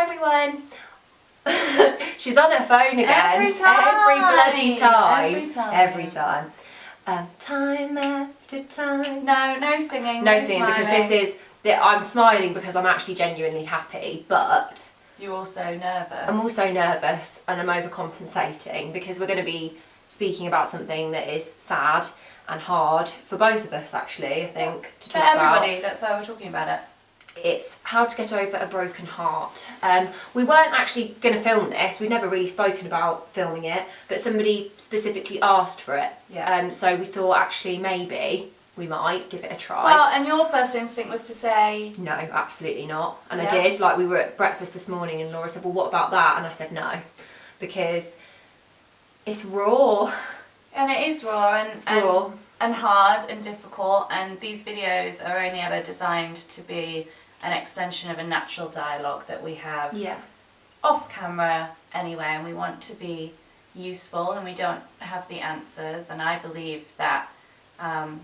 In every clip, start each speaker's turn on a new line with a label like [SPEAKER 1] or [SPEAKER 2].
[SPEAKER 1] everyone. She's on her phone again.
[SPEAKER 2] Every time.
[SPEAKER 1] Every bloody time.
[SPEAKER 2] Every time.
[SPEAKER 1] Every time. Time after time.
[SPEAKER 2] No singing.
[SPEAKER 1] No singing, because this is, I'm smiling because I'm actually genuinely happy, but
[SPEAKER 2] you're also nervous.
[SPEAKER 1] I'm also nervous and I'm overcompensating because we're going to be speaking about something that is sad and hard for both of us, actually, I think, to talk about.
[SPEAKER 2] For everybody, that's why we're talking about it.
[SPEAKER 1] It's how to get over a broken heart. We weren't actually going to film this, we'd never really spoken about filming it, but somebody specifically asked for it.
[SPEAKER 2] Yeah.
[SPEAKER 1] So we thought actually maybe we might give it a try.
[SPEAKER 2] Well, and your first instinct was to say...
[SPEAKER 1] No, absolutely not. And I did. Like, we were at breakfast this morning and Laura said, well, what about that? And I said no, because it's raw.
[SPEAKER 2] And it is raw and hard and difficult, and these videos are only ever designed to be an extension of a natural dialogue that we have off camera anyway, and we want to be useful, and we don't have the answers, and I believe that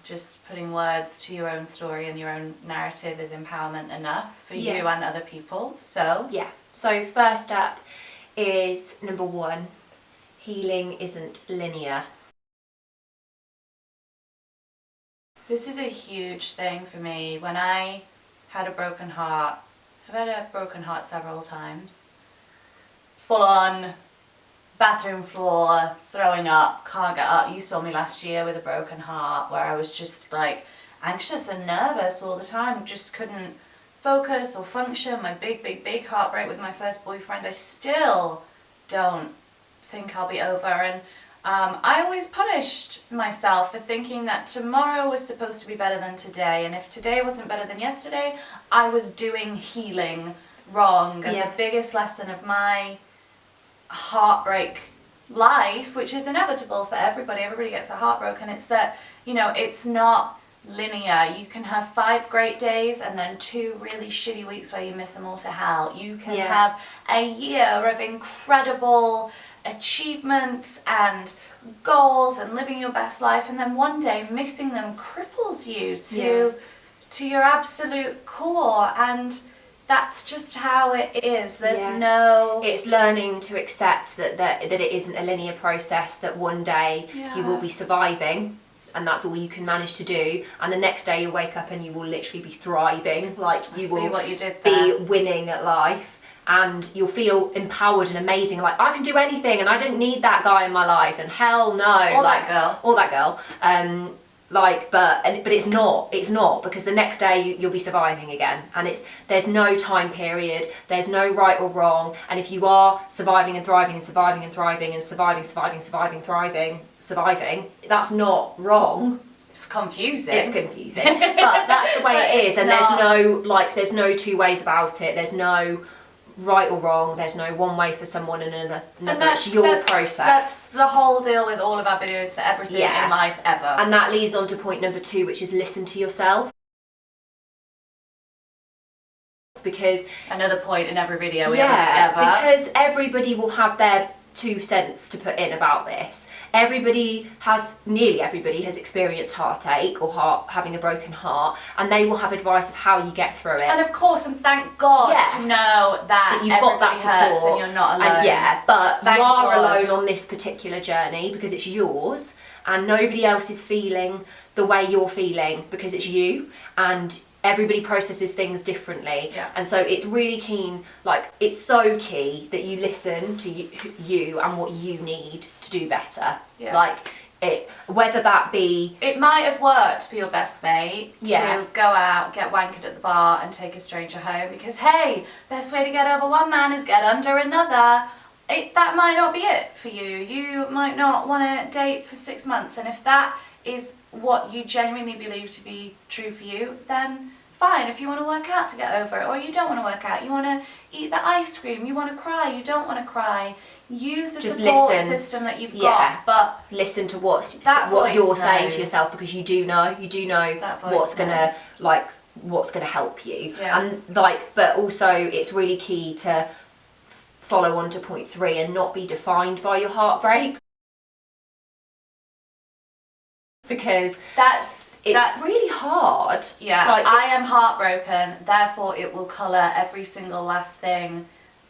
[SPEAKER 2] just putting words to your own story and your own narrative is empowerment enough for you and other people. So
[SPEAKER 1] so first up is number 1, healing isn't linear.
[SPEAKER 2] This is a huge thing for me. When I had a broken heart, I've had a broken heart several times, full on bathroom floor, throwing up, can't get up. You saw me last year with a broken heart where I was just like anxious and nervous all the time, just couldn't focus or function. My big heartbreak with my first boyfriend. I still don't think I'll be over, and I always punished myself for thinking that tomorrow was supposed to be better than today, and if today wasn't better than yesterday, I was doing healing wrong. And the biggest lesson of my heartbreak life, which is inevitable for everybody gets a heartbroken, it's that, you know, it's not linear. You can have 5 great days and then 2 really shitty weeks where you miss them all to hell. You can have a year of incredible achievements and goals and living your best life, and then one day missing them cripples you to your absolute core, and that's just how it is. There's no... It's
[SPEAKER 1] learning to accept that it isn't a linear process, that one day you will be surviving and that's all you can manage to do, and the next day you wake up and you will literally be thriving, like you will be winning at life, and you'll feel empowered and amazing, like I can do anything and I didn't need that guy in my life, and hell no,
[SPEAKER 2] or that girl.
[SPEAKER 1] But it's not, because the next day you'll be surviving again, and there's no time period, there's no right or wrong, and if you are surviving and thriving and surviving and thriving and surviving, that's not wrong.
[SPEAKER 2] It's confusing.
[SPEAKER 1] But that's the way it is, and there's no 2 ways about it. There's no right or wrong, there's no one way for someone and another. It's your process.
[SPEAKER 2] That's the whole deal with all of our videos for everything in life ever.
[SPEAKER 1] And that leads on to point number 2, which is listen to yourself. Because
[SPEAKER 2] another point in every video we ever.
[SPEAKER 1] Because everybody will have their 2 cents to put in about this. Nearly everybody has experienced heartache or having a broken heart, and they will have advice of how you get through it.
[SPEAKER 2] And of course, and thank God to know that
[SPEAKER 1] you've got that support
[SPEAKER 2] and you're not alone.
[SPEAKER 1] And but you are alone on this particular journey because it's yours, and nobody else is feeling the way you're feeling because it's you, and everybody processes things differently. And so it's really it's so key that you listen to you and what you need to do better. Whether that be...
[SPEAKER 2] It might have worked for your best mate to go out, get wankered at the bar and take a stranger home because, hey, best way to get over one man is get under another. That might not be it for you. You might not want to date for 6 months, and if that is what you genuinely believe to be true for you, then fine. If you want to work out to get over it, or you don't want to work out, you want to eat the ice cream, you want to cry, you don't want to cry, use the support system that you've got, but
[SPEAKER 1] listen to what you're saying to yourself, because you do know what's gonna help you. But also it's really key to follow on to point 3 and not be defined by your heartbreak, because it's really hard.
[SPEAKER 2] I am heartbroken, therefore it will colour every single last thing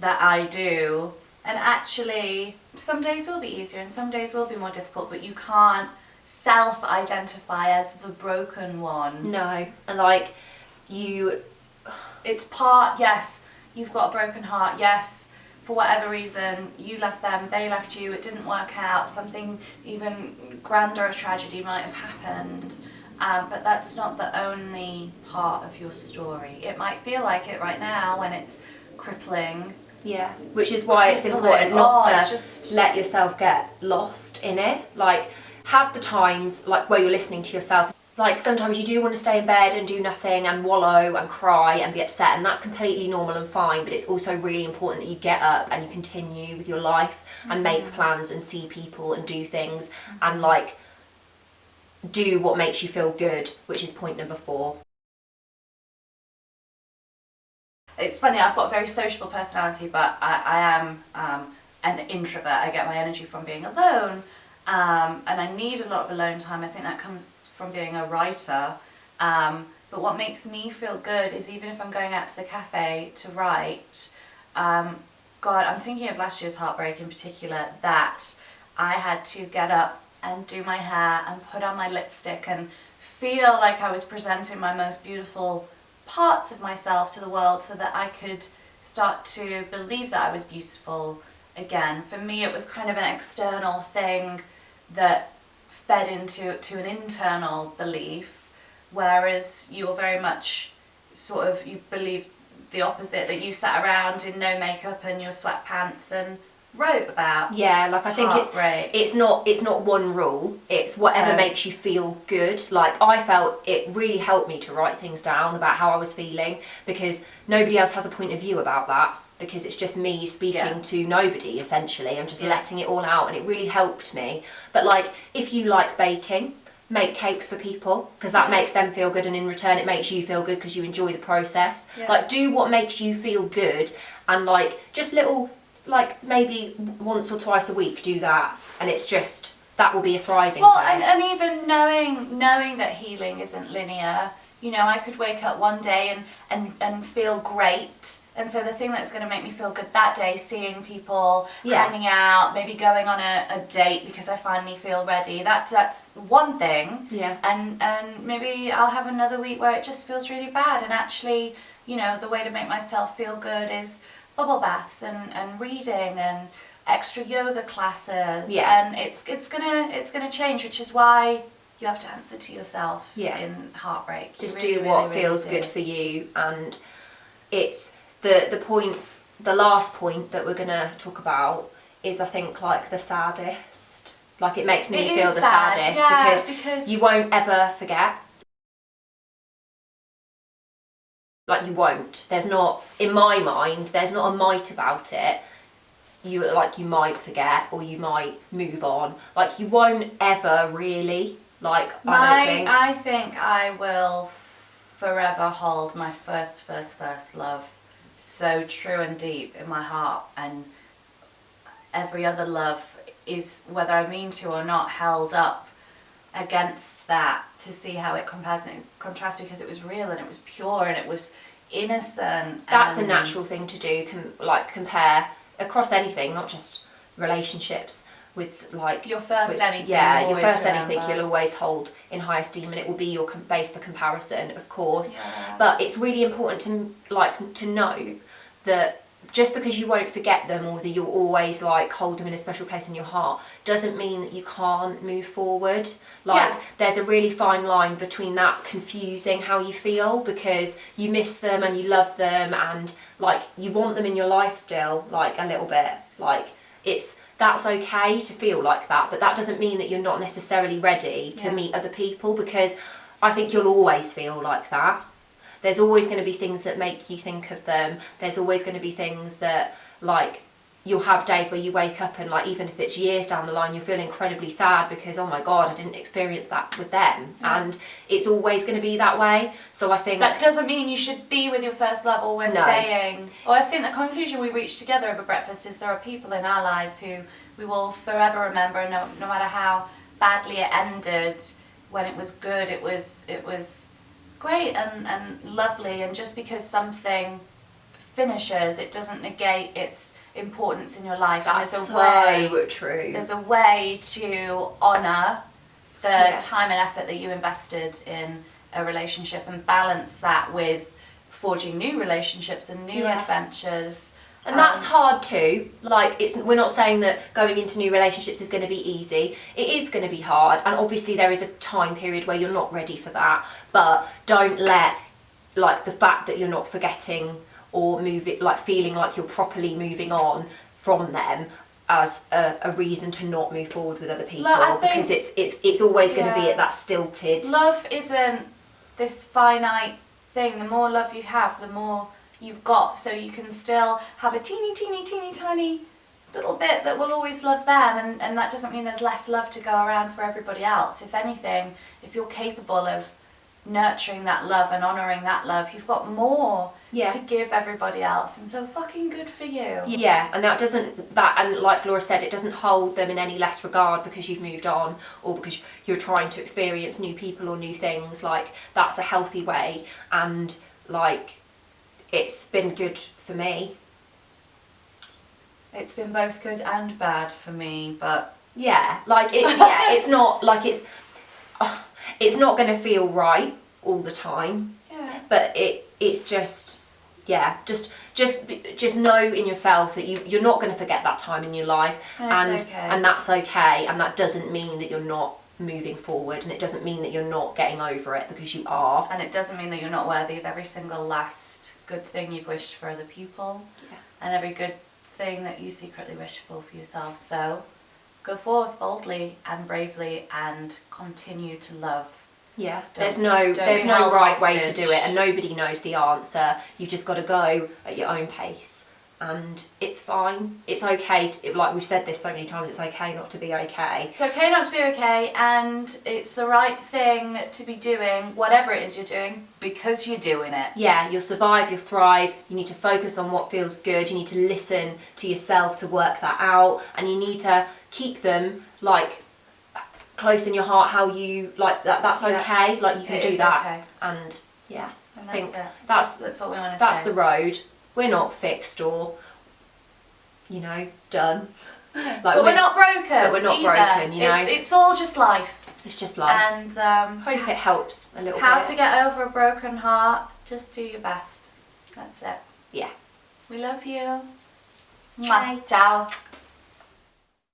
[SPEAKER 2] that I do. And actually, some days will be easier and some days will be more difficult, but you can't self-identify as the broken one.
[SPEAKER 1] No, and like
[SPEAKER 2] it's part, yes, you've got a broken heart, yes, for whatever reason, you left them, they left you, it didn't work out, something even grander, a tragedy might have happened. But that's not the only part of your story. It might feel like it right now when it's crippling.
[SPEAKER 1] Yeah, which is why it's important not to let yourself get lost in it. Like, have the times like where you're listening to yourself. Like, sometimes you do want to stay in bed and do nothing and wallow and cry and be upset, and that's completely normal and fine, but it's also really important that you get up and you continue with your life and make plans and see people and do things and like do what makes you feel good, which is point number 4.
[SPEAKER 2] It's funny, I've got a very sociable personality, but I am an introvert. I get my energy from being alone, and I need a lot of alone time. I think that comes from being a writer. But what makes me feel good is even if I'm going out to the cafe to write, God, I'm thinking of last year's heartbreak in particular, that I had to get up and do my hair and put on my lipstick and feel like I was presenting my most beautiful parts of myself to the world so that I could start to believe that I was beautiful again. For me, it was kind of an external thing that fed into an internal belief, whereas you're very much sort of, you believe the opposite, that you sat around in no makeup and your sweatpants and wrote about.
[SPEAKER 1] Yeah, like I think it's not one rule, it's whatever makes you feel good. Like, I felt it really helped me to write things down about how I was feeling, because nobody else has a point of view about that, because it's just me speaking to nobody essentially. I'm just letting it all out, and it really helped me. But like, if you like baking, make cakes for people, because that makes them feel good, and in return it makes you feel good because you enjoy the process. Like, do what makes you feel good, and like just little, like maybe once or twice a week do that, and it's just, that will be a thriving day.
[SPEAKER 2] And even knowing that healing isn't linear, you know, I could wake up one day and feel great, and so the thing that's going to make me feel good that day, seeing people, hanging out, maybe going on a date because I finally feel ready, that's one thing. And maybe I'll have another week where it just feels really bad, and actually, you know, the way to make myself feel good is bubble baths and reading and extra yoga classes. And it's gonna change, which is why you have to answer to yourself in heartbreak.
[SPEAKER 1] Just really, do what feels good for you. And it's the last point that we're gonna talk about is, I think, like the saddest. Like, it makes me feel the saddest because you won't ever forget. Like, you won't. There's not, in my mind, there's not a might about it. You might forget, or you might move on. Like, you won't ever really. Like,
[SPEAKER 2] I think I will forever hold my first love so true and deep in my heart, and every other love is, whether I mean to or not, held up against that to see how it compares and contrasts, because it was real and it was pure and it was innocent.
[SPEAKER 1] That's a natural thing to do, compare across anything, not just relationships, with like
[SPEAKER 2] your first anything.
[SPEAKER 1] Yeah, your first anything you'll always hold in high esteem, and it will be your base for comparison, of course. But it's really important to know that just because you won't forget them, or that you'll always like hold them in a special place in your heart, doesn't mean that you can't move forward. There's a really fine line between that confusing how you feel, because you miss them and you love them, and like you want them in your life still, like a little bit. Like, that's okay to feel like that, but that doesn't mean that you're not necessarily ready to meet other people, because I think you'll always feel like that. There's always going to be things that make you think of them. There's always going to be things that, like, you'll have days where you wake up and, like, even if it's years down the line, you feel incredibly sad because, oh my God, I didn't experience that with them. And it's always going to be that way. So I think
[SPEAKER 2] that doesn't mean you should be with your first love always saying, I think the conclusion we reached together over breakfast is there are people in our lives who we will forever remember, no matter how badly it ended. When it was good, it was great and lovely, and just because something finishes, it doesn't negate its importance in your life.
[SPEAKER 1] That's
[SPEAKER 2] and there's a
[SPEAKER 1] so
[SPEAKER 2] way,
[SPEAKER 1] true.
[SPEAKER 2] There's a way to honour the
[SPEAKER 1] Yeah.
[SPEAKER 2] time and effort that you invested in a relationship and balance that with forging new relationships and new
[SPEAKER 1] Yeah.
[SPEAKER 2] adventures.
[SPEAKER 1] And that's hard too. Like, we're not saying that going into new relationships is going to be easy. It is going to be hard, and obviously there is a time period where you're not ready for that. But don't let, like, the fact that you're not forgetting or feeling like you're properly moving on from them as a reason to not move forward with other people.
[SPEAKER 2] Look, I
[SPEAKER 1] because
[SPEAKER 2] think-
[SPEAKER 1] it's always going to be
[SPEAKER 2] Yeah.
[SPEAKER 1] at that stilted.
[SPEAKER 2] Love isn't this finite thing. The more love you have, the more you've got, so you can still have a teeny tiny little bit that will always love them, and that doesn't mean there's less love to go around for everybody else. If anything, if you're capable of nurturing that love and honouring that love, you've got more
[SPEAKER 1] Yeah.
[SPEAKER 2] to give everybody else, and so fucking good for you.
[SPEAKER 1] Yeah, and and like Laura said, it doesn't hold them in any less regard because you've moved on or because you're trying to experience new people or new things. Like, that's a healthy way, and like, it's been good for me.
[SPEAKER 2] It's been both good and bad for me, but
[SPEAKER 1] Yeah, like it's not like it's not going to feel right all the time,
[SPEAKER 2] yeah.
[SPEAKER 1] but it's just just know in yourself that you're not going to forget that time in your life,
[SPEAKER 2] And it's okay.
[SPEAKER 1] and that's okay, and that doesn't mean that you're not moving forward, and it doesn't mean that you're not getting over it, because you are.
[SPEAKER 2] And it doesn't mean that you're not worthy of every single last good thing you've wished for other people,
[SPEAKER 1] Yeah.
[SPEAKER 2] and every good thing that you secretly wish for yourself. So go forth boldly and bravely and continue to love.
[SPEAKER 1] Yeah,
[SPEAKER 2] Don't
[SPEAKER 1] there's
[SPEAKER 2] be
[SPEAKER 1] no
[SPEAKER 2] held
[SPEAKER 1] right way to
[SPEAKER 2] hostage.
[SPEAKER 1] do it, and nobody knows the answer. You've just got to go at your own pace, and it's fine. It's okay like we've said this so many times, it's okay not to be okay.
[SPEAKER 2] It's okay not to be okay, and it's the right thing to be doing, whatever it is you're doing, because you're doing it.
[SPEAKER 1] Yeah, you'll survive, you'll thrive. You need to focus on what feels good. You need to listen to yourself to work that out, and you need to keep them like close in your heart. How you like that? That's
[SPEAKER 2] Yeah.
[SPEAKER 1] okay. Like, you can
[SPEAKER 2] It
[SPEAKER 1] do
[SPEAKER 2] is
[SPEAKER 1] that,
[SPEAKER 2] okay.
[SPEAKER 1] and yeah,
[SPEAKER 2] And
[SPEAKER 1] I think
[SPEAKER 2] that's it.
[SPEAKER 1] that's
[SPEAKER 2] what we want to say.
[SPEAKER 1] that's the road. We're not fixed or done. Like,
[SPEAKER 2] But we're not broken.
[SPEAKER 1] but we're not
[SPEAKER 2] either.
[SPEAKER 1] broken, you know.
[SPEAKER 2] It's all just life.
[SPEAKER 1] It's just life.
[SPEAKER 2] And
[SPEAKER 1] Hope it helps a little
[SPEAKER 2] how
[SPEAKER 1] bit.
[SPEAKER 2] to get over a broken heart, just do your best. That's it.
[SPEAKER 1] Yeah.
[SPEAKER 2] We love you.
[SPEAKER 1] Bye.
[SPEAKER 2] Ciao.